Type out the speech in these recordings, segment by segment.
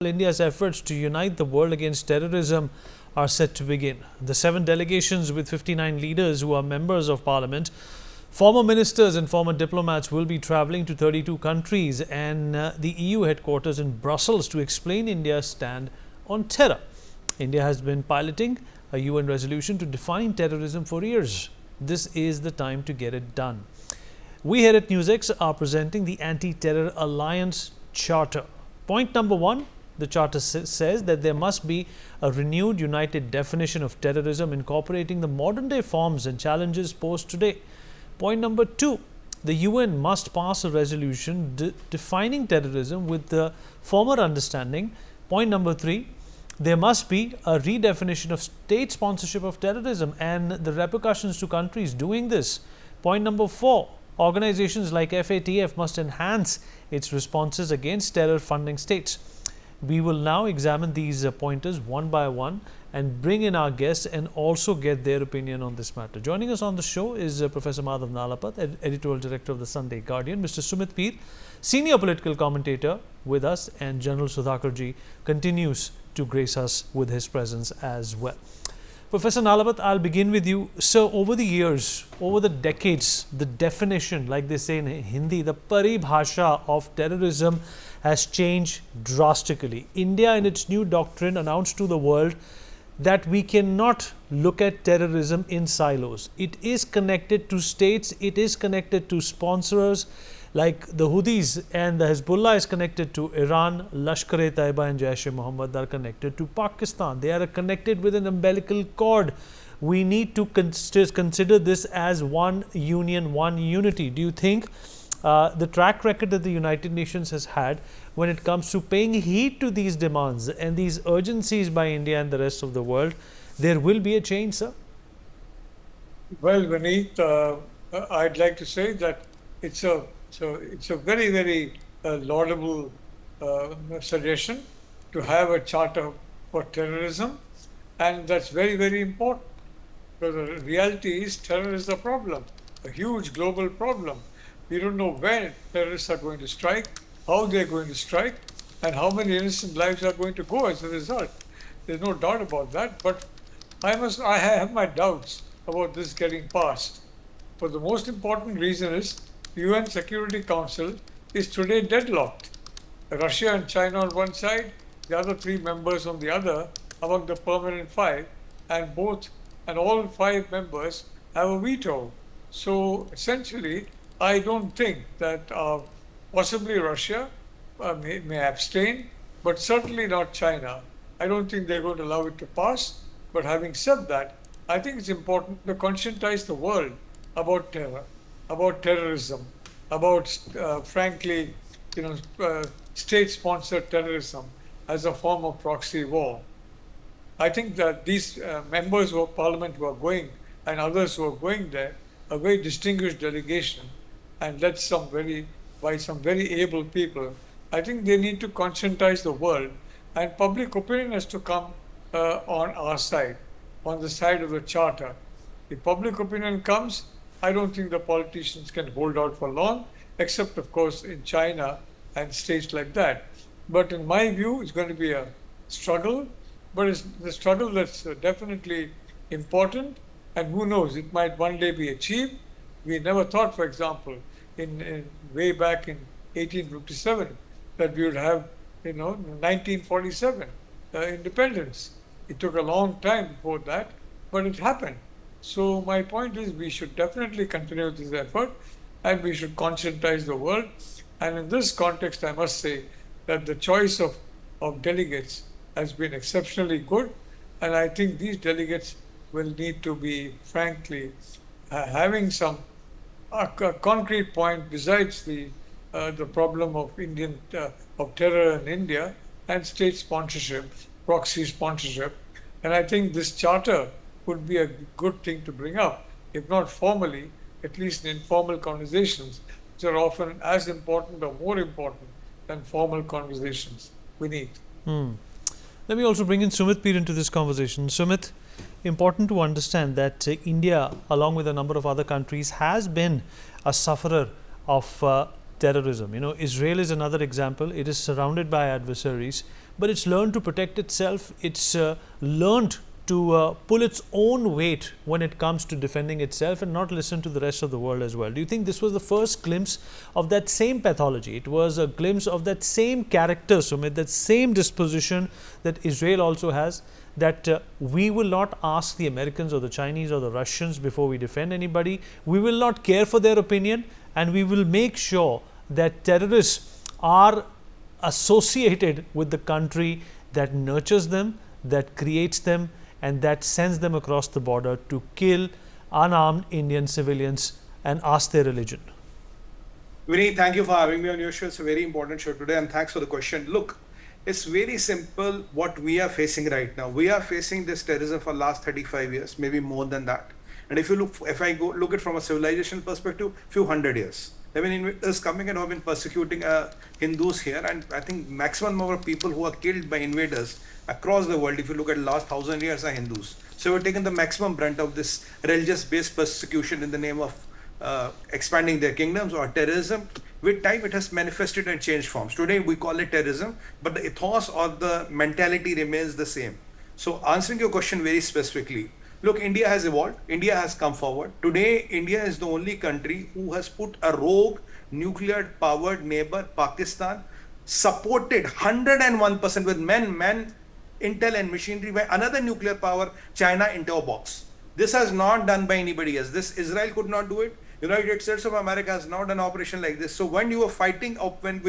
India's efforts to unite the world against terrorism are set to begin. The 7 delegations with 59 leaders who are members of parliament, former ministers and former diplomats will be travelling to 32 countries and the EU headquarters in Brussels to explain India's stand on terror. India has been piloting a UN resolution to define terrorism for years. This is the time to get it done. We here at NewsX are presenting the Anti-Terror Alliance Charter. Point number 1, the Charter says that there must be a renewed, united definition of terrorism incorporating the modern-day forms and challenges posed today. Point number 2, the UN must pass a resolution defining terrorism with the former understanding. Point number 3, there must be a redefinition of state sponsorship of terrorism and the repercussions to countries doing this. Point number 4, organizations like FATF must enhance its responses against terror funding states. We will now examine these pointers one by one and bring in our guests and also get their opinion on this matter. Joining us on the show is Professor Madhav Nalapat, Editorial Director of the Sunday Guardian, Mr. Sumit Peer, Senior Political Commentator with us, and General Sudhakarji continues to grace us with his presence as well. Professor Nalapat, I'll begin with you. Sir, over the years, over the decades, the definition, like they say in Hindi, the paribhasha of terrorism has changed drastically. India, in its new doctrine, announced to the world that we cannot look at terrorism in silos. It is connected to states, it is connected to sponsors, like the Houthis, and the Hezbollah is connected to Iran, Lashkar-e-Taiba and Jaish-e-Mohammed are connected to Pakistan. They are connected with an umbilical cord. We need to consider this as one union, one unity. Do you think the track record that the United Nations has had when it comes to paying heed to these demands and these urgencies by India and the rest of the world, there will be a change, sir? Well, Vineet, I'd like to say that it's a very, very laudable suggestion to have a charter for terrorism, and that's very, very important. Because the reality is terror is a problem, a huge global problem. We don't know when terrorists are going to strike, how they're going to strike, and how many innocent lives are going to go as a result. There's no doubt about that, but I have my doubts about this getting passed. For the most important reason is the UN Security Council is today deadlocked. Russia and China on one side, the other 3 members on the other, among the permanent 5, and all 5 members have a veto. So essentially, I don't think that possibly Russia may abstain, but certainly not China. I don't think they're going to allow it to pass. But having said that, I think it's important to conscientize the world about terror, about terrorism, about, frankly, state-sponsored terrorism as a form of proxy war. I think that these members of parliament who are going and others who are going there, a very distinguished delegation, and led by some very able people, I think they need to conscientize the world, and public opinion has to come on our side, on the side of the charter. If public opinion comes, I don't think the politicians can hold out for long, except of course in China and states like that. But in my view, it's going to be a struggle, but it's the struggle that's definitely important, and who knows, it might one day be achieved. We never thought, for example, in way back in 1857, that we would have, 1947 independence. It took a long time before that, but it happened. So my point is, we should definitely continue this effort, and we should conscientize the world. And in this context, I must say that the choice of delegates has been exceptionally good, and I think these delegates will need to be, frankly, having some a concrete point besides the problem of terror in India and state sponsorship, proxy sponsorship. And I think this charter would be a good thing to bring up, if not formally, at least in informal conversations, which are often as important or more important than formal conversations we need. Let me also bring in Sumit Peer into this conversation. Sumit, important to understand that India, along with a number of other countries, has been a sufferer of terrorism. Israel is another example. It is surrounded by adversaries, but it's learned to protect itself. It's learned to pull its own weight when it comes to defending itself and not listen to the rest of the world as well. Do you think this was the first glimpse of that same pathology? It was a glimpse of that same character, Sumit, that same disposition that Israel also has, that we will not ask the Americans or the Chinese or the Russians before we defend anybody. We will not care for their opinion, and we will make sure that terrorists are associated with the country that nurtures them, that creates them, and that sends them across the border to kill unarmed Indian civilians and ask their religion. Vinny, thank you for having me on your show. It's a very important show today, and thanks for the question. Look, it's very simple what we are facing right now. We are facing this terrorism for last 35 years, maybe more than that. And if I go look at from a civilization perspective, few hundred years. There have been invaders coming and have been persecuting Hindus here, and I think maximum number of people who are killed by invaders across the world, if you look at the last 1,000 years, are Hindus. So we've taken the maximum brunt of this religious-based persecution in the name of expanding their kingdoms or terrorism. With time, it has manifested and changed forms. Today, we call it terrorism, but the ethos or the mentality remains the same. So answering your question very specifically, look, India has evolved. India has come forward. Today, India is the only country who has put a rogue, nuclear-powered neighbor, Pakistan, supported 101% with men, intel and machinery by another nuclear power, China, into a box. This has not done by anybody else. This Israel could not do it. United States of America has not done an operation like this. So when you were fighting, when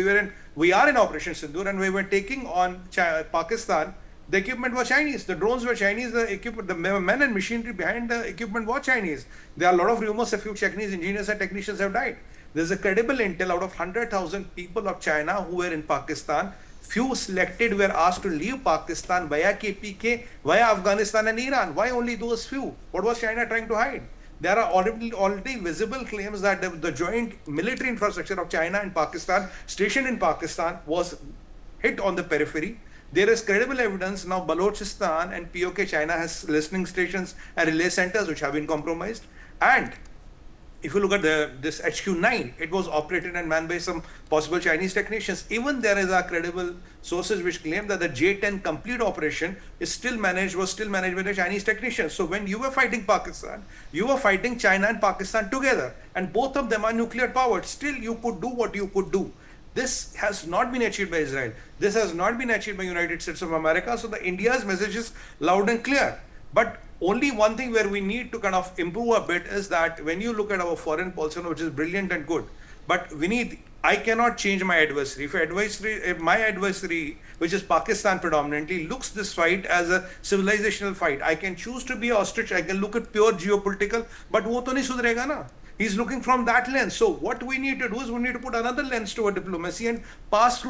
we are in Operation Sindoor and we were taking on Pakistan, the equipment was Chinese, the drones were Chinese, the equipment, the men and machinery behind the equipment was Chinese. There are a lot of rumors a few Chinese engineers and technicians have died. There's a credible intel out of 100,000 people of China who were in Pakistan. Few selected were asked to leave Pakistan via KPK, via Afghanistan and Iran. Why only those few? What was China trying to hide? There are already visible claims that the joint military infrastructure of China and Pakistan, stationed in Pakistan, was hit on the periphery. There is credible evidence now Balochistan and POK China has listening stations and relay centers which have been compromised. And if you look at this HQ9, it was operated and manned by some possible Chinese technicians. Even there is a credible sources which claim that the J10 complete operation was still managed by the Chinese technicians. So when you were fighting Pakistan, you were fighting China and Pakistan together, and both of them are nuclear powered. Still, you could do what you could do. This has not been achieved by Israel. This has not been achieved by United States of America. So the India's message is loud and clear. But only one thing where we need to kind of improve a bit is that when you look at our foreign policy, which is brilliant and good, but I cannot change my adversary. If my adversary, which is Pakistan predominantly, looks this fight as a civilizational fight, I can choose to be ostrich, I can look at pure geopolitical, but wo to nahi sudrega na. He's looking from that lens. So what we need to do is we need to put another lens to our diplomacy and pass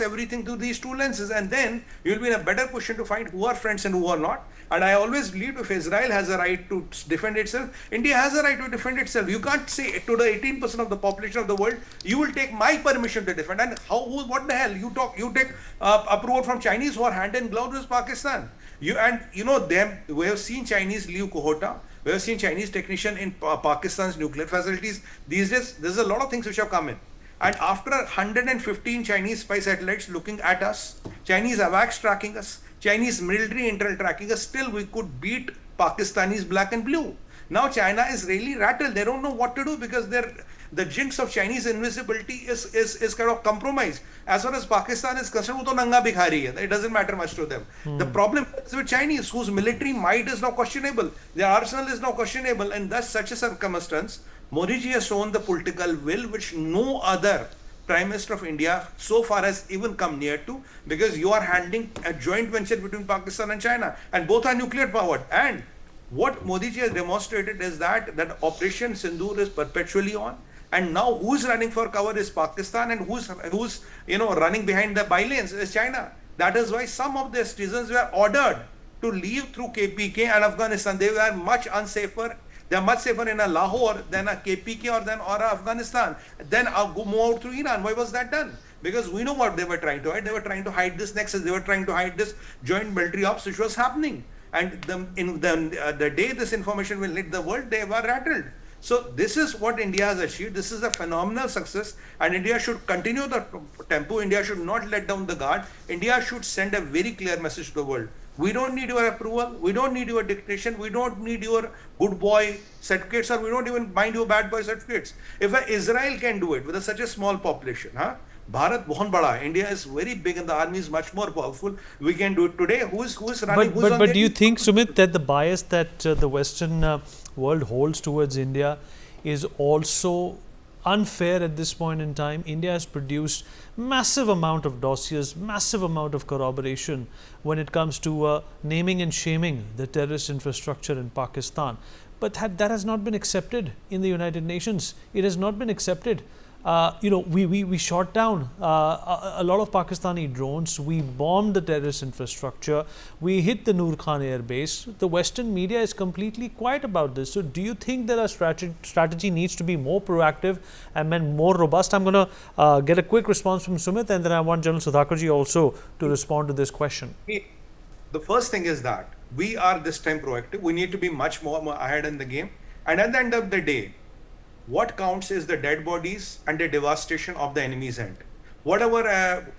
everything through these two lenses, and then you'll be in a better position to find who are friends and who are not. And I always believe if Israel has a right to defend itself, India has a right to defend itself. You can't say to the 18% of the population of the world, you will take my permission to defend. And what the hell? You take approval from Chinese who are hand in glove with Pakistan. We have seen Chinese leave Kohota. We have seen Chinese technician in Pakistan's nuclear facilities. These days, there's a lot of things which have come in. And after 115 Chinese spy satellites looking at us, Chinese AWACS tracking us, Chinese military intel tracking us, still we could beat Pakistanis black and blue. Now China is really rattled. They don't know what to do because the jinx of Chinese invisibility is kind of compromised. As far as Pakistan is concerned, wo to nanga bikhari hai. It doesn't matter much to them. The problem is with Chinese, whose military might is now questionable. Their arsenal is now questionable. And thus, such a circumstance, Modi ji has shown the political will which no other Prime Minister of India so far has even come near to, because you are handling a joint venture between Pakistan and China, and both are nuclear powered. And what Modi ji has demonstrated is that Operation Sindoor is perpetually on, and now who's running for cover is Pakistan, and who's running behind the bylanes is China. That is why some of their citizens were ordered to leave through KPK and Afghanistan. They were much unsafer. They are much safer in a Lahore than a KPK or Afghanistan. Then I'll go more out through Iran. Why was that done? Because we know what they were trying to hide. They were trying to hide this nexus. They were trying to hide this joint military ops which was happening. And the day this information will hit the world, they were rattled. So this is what India has achieved. This is a phenomenal success, and India should continue the tempo. India should not let down the guard. India should send a very clear message to the world. We don't need your approval. We don't need your dictation. We don't need your good boy certificates, or we don't even mind your bad boy certificates. If Israel can do it with such a small population, huh? Bharat bahut bada. India is very big and the army is much more powerful. We can do it today. Who's running? Who's on But their do you knees? think, Sumit, that the bias that the Western world holds towards India is also unfair at this point in time? India has produced massive amount of dossiers, massive amount of corroboration when it comes to naming and shaming the terrorist infrastructure in Pakistan. But that has not been accepted in the United Nations. It has not been accepted. We shot down a lot of Pakistani drones. We bombed the terrorist infrastructure. We hit the Noor Khan air base. The Western media is completely quiet about this. So do you think that our strategy needs to be more proactive and more robust? I'm going to get a quick response from Sumit, and then I want General Sudhakarji also to respond to this question. The first thing is that we are this time proactive. We need to be much more ahead in the game. And at the end of the day, what counts is the dead bodies and the devastation of the enemy's end. Whatever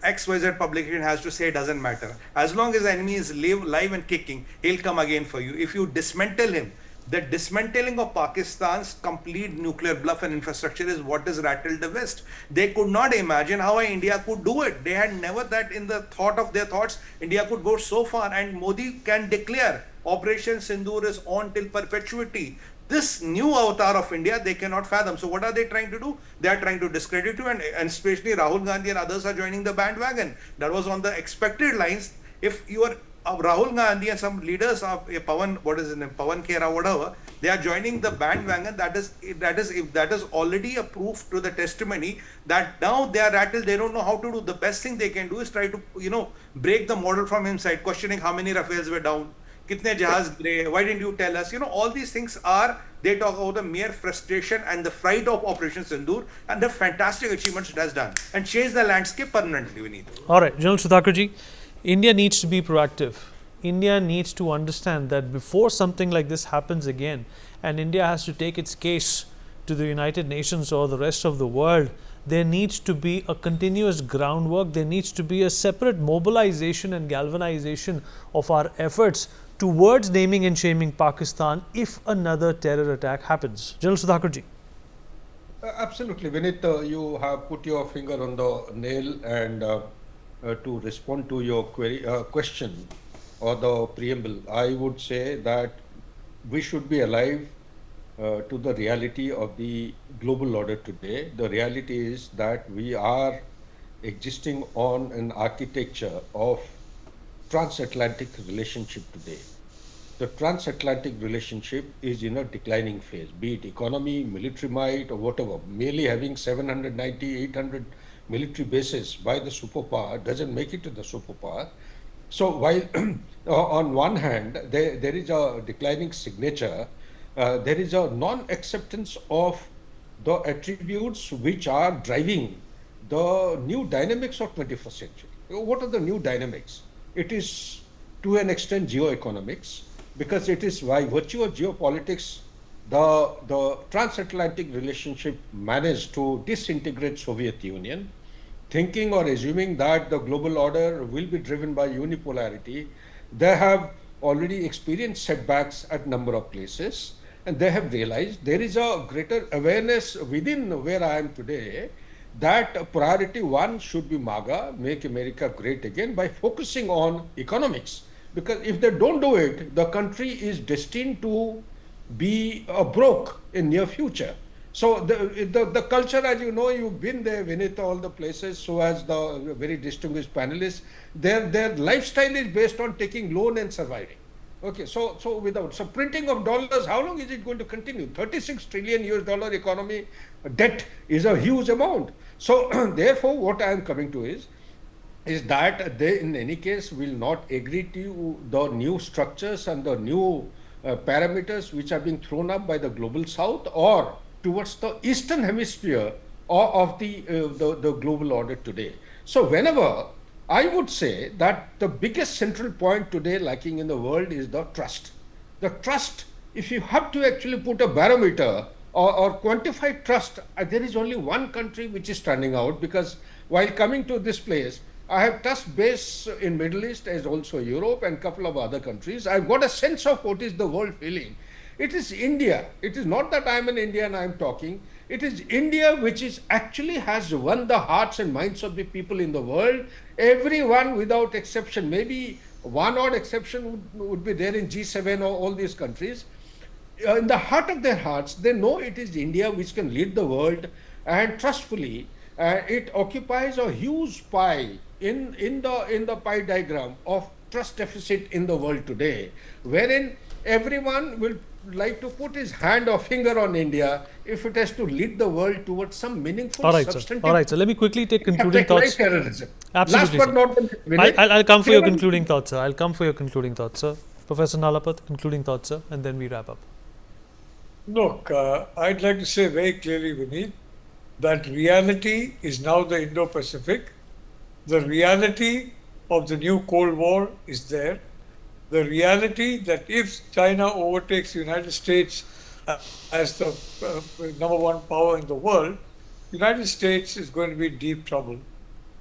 XYZ publication has to say doesn't matter. As long as the enemy is live and kicking, he'll come again for you. If you dismantle him, the dismantling of Pakistan's complete nuclear bluff and infrastructure is what has rattled the West. They could not imagine how India could do it. They had never that in the thought of their thoughts, India could go so far, and Modi can declare Operation Sindoor is on till perpetuity. This new avatar of India, they cannot fathom. So what are they trying to do? They are trying to discredit you, and especially Rahul Gandhi and others are joining the bandwagon. That was on the expected lines. If you are Rahul Gandhi and some leaders of Pawan, what is his name, Pawan Khera, whatever, they are joining the bandwagon. That is already a proof to the testimony that now they are rattled. They don't know how to do. The best thing they can do is try to break the model from inside, questioning how many Rafales were down. Kitne jahaz gire? Why didn't you tell us? All these things they talk about the mere frustration and the fright of Operation Sindoor and the fantastic achievements it has done and changed the landscape permanently, Vineet. All right, General Sudhakarji, India needs to be proactive. India needs to understand that before something like this happens again, and India has to take its case to the United Nations or the rest of the world, there needs to be a continuous groundwork. There needs to be a separate mobilization and galvanization of our efforts towards naming and shaming Pakistan if another terror attack happens. General Sudhakarji. Absolutely, Vinit, you have put your finger on the nail, and to respond to your question or the preamble, I would say that we should be alive to the reality of the global order today. The reality is that we are existing on an architecture of transatlantic relationship today. The transatlantic relationship is in a declining phase, be it economy, military might, or whatever. Merely having 790, 800 military bases by the superpower doesn't make it to the superpower. So while on one hand, there is a declining signature, there is a non-acceptance of the attributes which are driving the new dynamics of 21st century. What are the new dynamics? It is to an extent geoeconomics, because it is by virtue of geopolitics, the transatlantic relationship managed to disintegrate Soviet Union, thinking or assuming that the global order will be driven by unipolarity. They have already experienced setbacks at number of places, and they have realized there is a greater awareness within where I am today that priority one should be MAGA, Make America Great Again, by focusing on economics. Because if they don't do it, the country is destined to be broke in near future. So the culture, as you know, you've been there, Vinita, all the places, so as the very distinguished panelists, their lifestyle is based on taking loan and surviving. Okay, so printing of dollars, how long is it going to continue? 36 trillion US dollar economy debt is a huge amount. So therefore, what I am coming to is that they in any case will not agree to the new structures and the new parameters which are being thrown up by the global south or towards the eastern hemisphere of the global order today. So whenever I would say that the biggest central point today lacking in the world is the trust. The trust, if you have to actually put a barometer or quantify trust, there is only one country which is standing out, because while coming to this place, I have touched base in Middle East as also Europe and couple of other countries. I've got a sense of what is the world feeling. It is India. It is not that I'm an Indian, I'm talking. It is India which is actually has won the hearts and minds of the people in the world. Everyone without exception, maybe one odd exception would be there in G7 or all these countries. In the heart of their hearts, they know it is India which can lead the world, and trustfully, it occupies a huge pie in the pie diagram of trust deficit in the world today, wherein everyone will like to put his hand or finger on India if it has to lead the world towards some meaningful, All right, sir. substantive. All right, sir. Let me quickly take concluding Like thoughts. terrorism. Absolutely, Last sir. but not the least, I'll come for your seven- concluding thoughts, sir. I'll come for your concluding thoughts, sir. Professor Nalapat, concluding thoughts, sir, and then we wrap up. Look, I'd like to say very clearly, Vineet, that reality is now the Indo-Pacific. The reality of the new Cold War is there. The reality that if China overtakes the United States as the number one power in the world, the United States is going to be in deep trouble.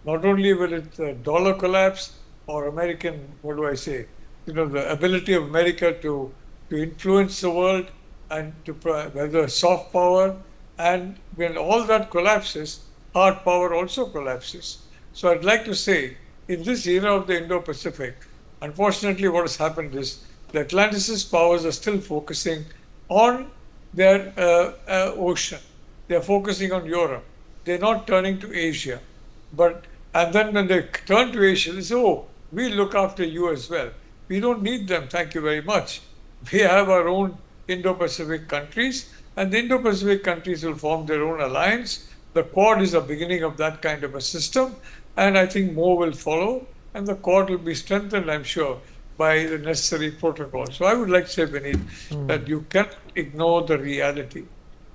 Not only will it dollar collapse or American, what do I say, the ability of America to influence the world and to whether soft power, and when all that collapses, hard power also collapses. So I'd like to say, in this era of the Indo-Pacific, unfortunately what has happened is the Atlanticist powers are still focusing on their ocean. They're focusing on Europe. They're not turning to Asia. And then when they turn to Asia, they say, oh, we look after you as well. We don't need them, thank you very much. We have our own Indo-Pacific countries, and the Indo-Pacific countries will form their own alliance. The Quad is the beginning of that kind of a system, and I think more will follow, and the Quad will be strengthened, I'm sure, by the necessary protocol. So I would like to say, Vineet, that you can't ignore the reality.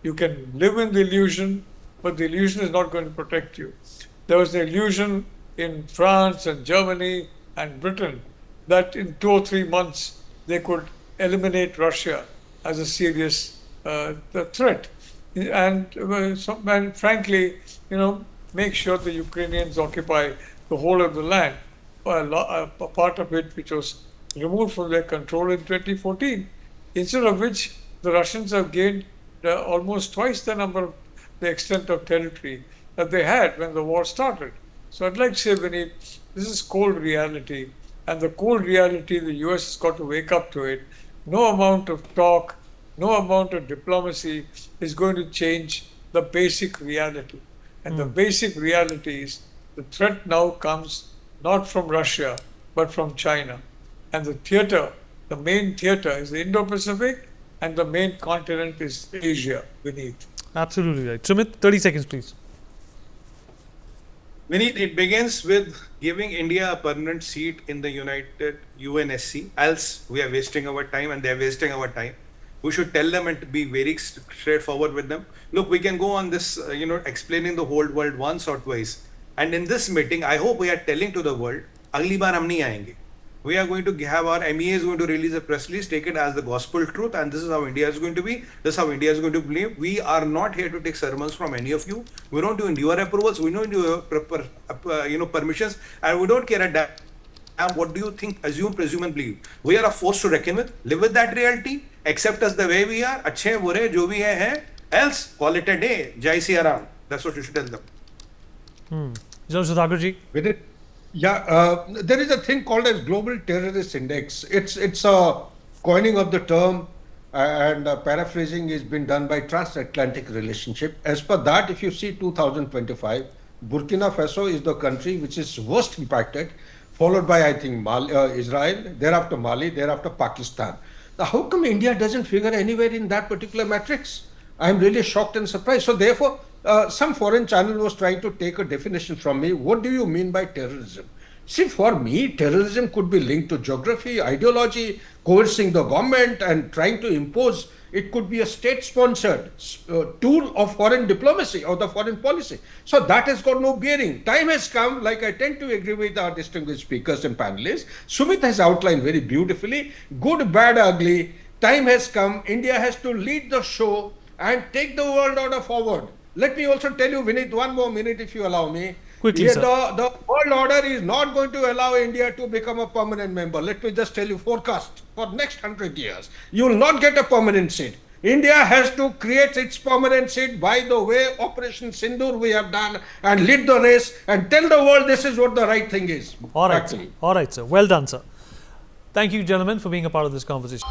You can live in the illusion, but the illusion is not going to protect you. There was an illusion in France and Germany and Britain that in 2 or 3 months they could eliminate Russia as a serious threat, and frankly, make sure the Ukrainians occupy the whole of the land, a part of it which was removed from their control in 2014. Instead of which, the Russians have gained almost twice the extent of territory that they had when the war started. So I'd like to say, Vinny, this is cold reality, and the cold reality, the US has got to wake up to it. No amount of talk, no amount of diplomacy is going to change the basic reality. And the basic reality is the threat now comes not from Russia, but from China. And the main theater is the Indo-Pacific, and the main continent is Asia beneath. Absolutely right. Sumit, 30 seconds, please. Vineet, it begins with giving India a permanent seat in the United UNSC. Else, we are wasting our time, and they are wasting our time. We should tell them and be very straightforward with them. Look, we can go on this, explaining the whole world once or twice. And in this meeting, I hope we are telling to the world, "Agli baar hum nahi aayenge." We are going to have our MEA is going to release a press release, take it as the gospel truth, and this is how India is going to be. This is how India is going to believe. We are not here to take sermons from any of you. We don't do your approvals. We don't do your permissions, and we don't care a damn what do you think, assume, presume, and believe. We are a force to reckon with. Live with that reality. Accept us the way we are. अच्छे बुरे जो भी हैं. Else call it a day. Jai Siya Ram. That's what you should tell them. General Sudhakarji. With it, there is a thing called as Global Terrorist Index. It's a coining of the term, and paraphrasing is been done by transatlantic relationship. As per that, if you see 2025, Burkina Faso is the country which is worst impacted, followed by, I think, Israel, thereafter Mali, thereafter Pakistan. Now, how come India doesn't figure anywhere in that particular matrix? I'm really shocked and surprised. So therefore, some foreign channel was trying to take a definition from me. What do you mean by terrorism? See, for me, terrorism could be linked to geography, ideology, coercing the government and trying to impose. It could be a state-sponsored tool of foreign diplomacy or the foreign policy. So that has got no bearing. Time has come, like I tend to agree with our distinguished speakers and panelists. Sumit has outlined very beautifully, good, bad, ugly. Time has come. India has to lead the show and take the world order forward. Let me also tell you, Vinit, one more minute if you allow me. Quickly, Yeah, sir. the world order is not going to allow India to become a permanent member. Let me just tell you, forecast for next 100 years. You will not get a permanent seat. India has to create its permanent seat by the way Operation Sindoor we have done and lead the race and tell the world this is what the right thing is. All right, Back to sir. you. All right, sir. Well done, sir. Thank you, gentlemen, for being a part of this conversation.